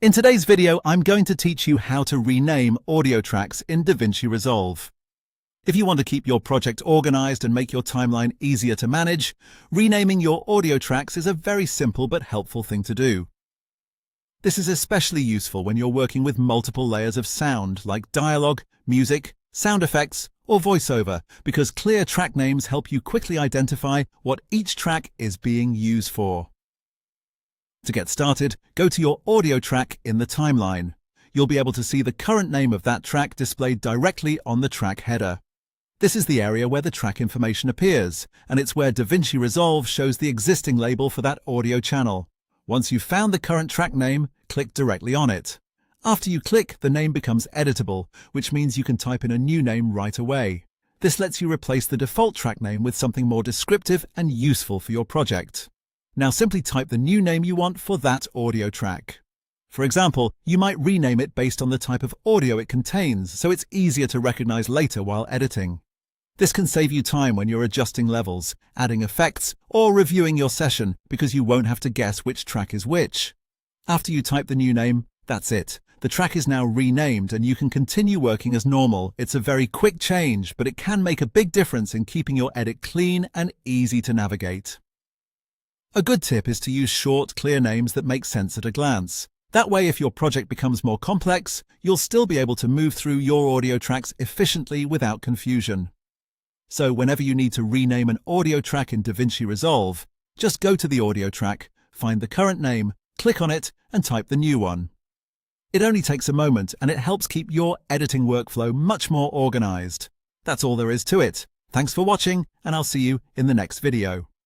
In today's video, I'm going to teach you how to rename audio tracks in DaVinci Resolve. If you want to keep your project organized and make your timeline easier to manage, renaming your audio tracks is a very simple but helpful thing to do. This is especially useful when you're working with multiple layers of sound like dialogue, music, sound effects, or voiceover, because clear track names help you quickly identify what each track is being used for. To get started, go to your audio track in the timeline. You'll be able to see the current name of that track displayed directly on the track header. This is the area where the track information appears, and it's where DaVinci Resolve shows the existing label for that audio channel. Once you've found the current track name, click directly on it. After you click, the name becomes editable, which means you can type in a new name right away. This lets you replace the default track name with something more descriptive and useful for your project. Now simply type the new name you want for that audio track. For example, you might rename it based on the type of audio it contains, so it's easier to recognize later while editing. This can save you time when you're adjusting levels, adding effects, or reviewing your session, because you won't have to guess which track is which. After you type the new name, that's it. The track is now renamed and you can continue working as normal. It's a very quick change, but it can make a big difference in keeping your edit clean and easy to navigate. A good tip is to use short, clear names that make sense at a glance. That way, if your project becomes more complex, you'll still be able to move through your audio tracks efficiently without confusion. So whenever you need to rename an audio track in DaVinci Resolve, just go to the audio track, find the current name, click on it, and type the new one. It only takes a moment, and it helps keep your editing workflow much more organized. That's all there is to it. Thanks for watching, and I'll see you in the next video.